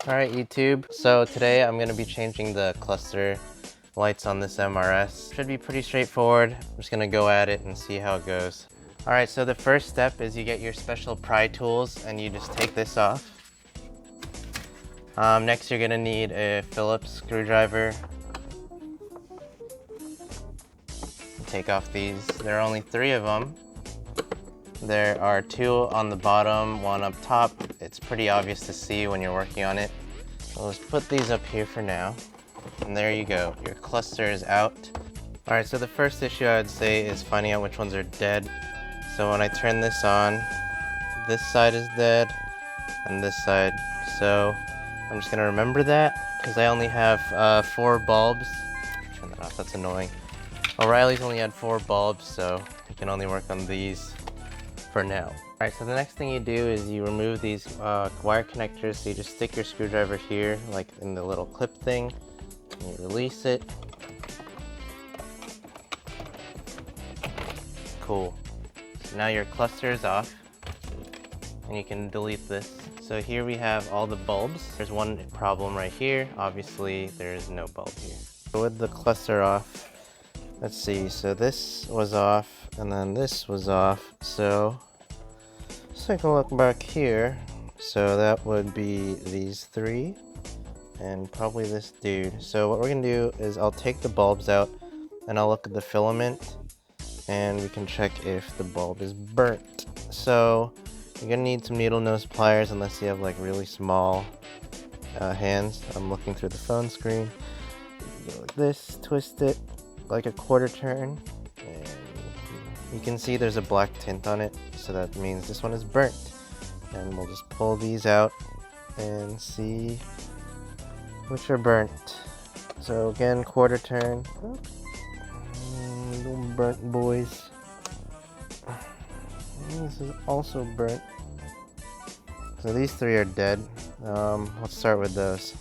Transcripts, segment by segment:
Alright YouTube, so today I'm going to be changing the cluster lights on this MRS. Should be pretty straightforward. I'm just going to go at it and see how it goes. Alright, so the first step is you get your special pry tools and you just take this off. Next you're going to need a Phillips screwdriver. Take off these. There are only 3 of them. There are 2 on the bottom, 1 up top. It's pretty obvious to see when you're working on it. So let's put these up here for now. And there you go, your cluster is out. Alright, so the first issue I would say is finding out which ones are dead. So when I turn this on, this side is dead, and this side. So I'm just gonna remember that, because I only have 4 bulbs. Turn that off, that's annoying. O'Reilly's only had 4 bulbs, so you can only work on these for now. Alright, so the next thing you do is you remove these wire connectors. So you just stick your screwdriver here, like in the little clip thing, and you release it. Cool. So now your cluster is off, and you can delete this. So here we have all the bulbs. There's one problem right here. Obviously, there is no bulb here. So with the cluster off, let's see, so this was off, and then this was off, so let's take a look back here. So that would be these 3, and probably this dude. So what we're gonna do is I'll take the bulbs out, and I'll look at the filament, and we can check if the bulb is burnt. So you're gonna need some needle nose pliers, unless you have like really small hands. I'm looking through the phone screen. You go like this, twist it like a quarter turn, and you can see there's a black tint on it, so that means this one is burnt. And we'll just pull these out and see which are burnt. So again, quarter turn. Little burnt boys. This is also burnt. So these 3 are dead. Let's start with those.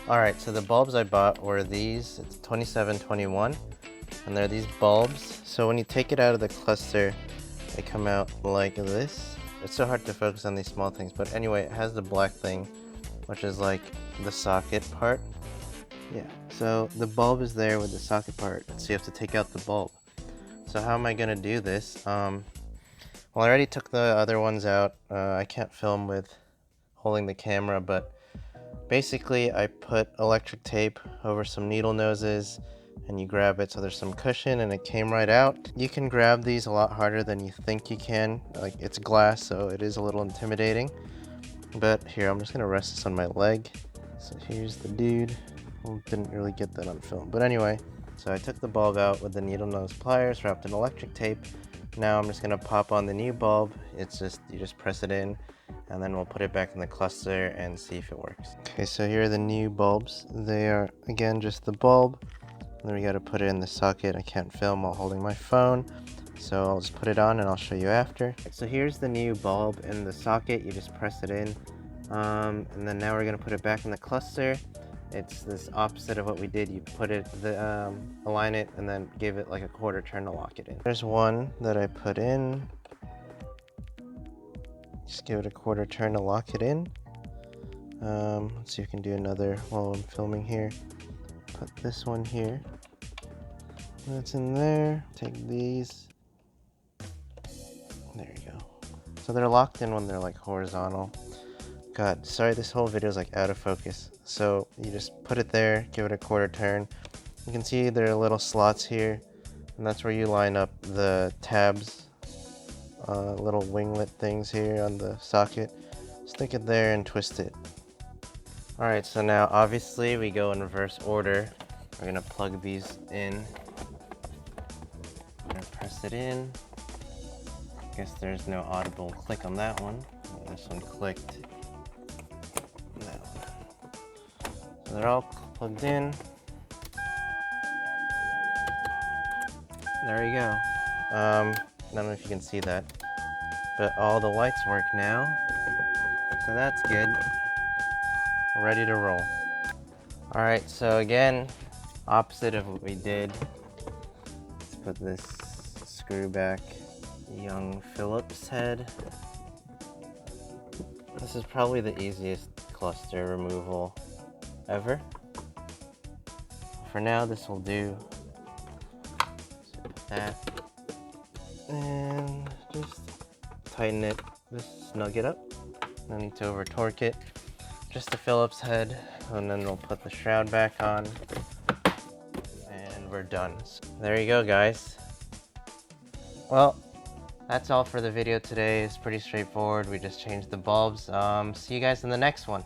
Alright, so the bulbs I bought were these. It's 2721, and they're these bulbs. So when you take it out of the cluster, they come out like this. It's so hard to focus on these small things, but anyway, it has the black thing, which is like the socket part. Yeah, so the bulb is there with the socket part, so you have to take out the bulb. So how am I gonna do this? Well, I already took the other ones out. I can't film with holding the camera, but basically I put electric tape over some needle noses, and you grab it so there's some cushion, and it came right out. You can grab these a lot harder than you think you can. Like, it's glass, so it is a little intimidating. But here, I'm just gonna rest this on my leg. So here's the dude. Well, didn't really get that on film, but anyway. So I took the bulb out with the needle nose pliers, wrapped in electric tape. Now I'm just gonna pop on the new bulb. It's just, you just press it in, and then we'll put it back in the cluster and see if it works. Okay, so here are the new bulbs. They are, again, just the bulb. And then we gotta put it in the socket. I can't film while holding my phone, so I'll just put it on and I'll show you after. So here's the new bulb in the socket. You just press it in, and then now we're gonna put it back in the cluster. It's this opposite of what we did. You put it, align it, and then give it like a quarter turn to lock it in. There's one that I put in. Just give it a quarter turn to lock it in. Let's see if we can do another while I'm filming here. Put this one here. That's in there. Take these. There you go. So they're locked in when they're like horizontal. God, sorry, this whole video is like out of focus. So you just put it there, give it a quarter turn. You can see there are little slots here, and that's where you line up the tabs, little winglet things here on the socket. Stick it there and twist it. Alright, so now obviously we go in reverse order. We're gonna plug these in. I'm gonna press it in. Guess there's no audible click on that one. This one clicked. No. So they're all plugged in. There you go. I don't know if you can see that, but all the lights work now. So that's good. We're ready to roll. Alright, so again, opposite of what we did. Let's put this screw back. Young Phillips head. This is probably the easiest cluster removal ever. For now, this will do. So put that, and just tighten it, just snug it up. No need to over torque it. Just a Phillips head, and then we'll put the shroud back on, and we're done. So there you go, guys. Well, that's all for the video today. It's pretty straightforward. We just changed the bulbs. See you guys in the next one.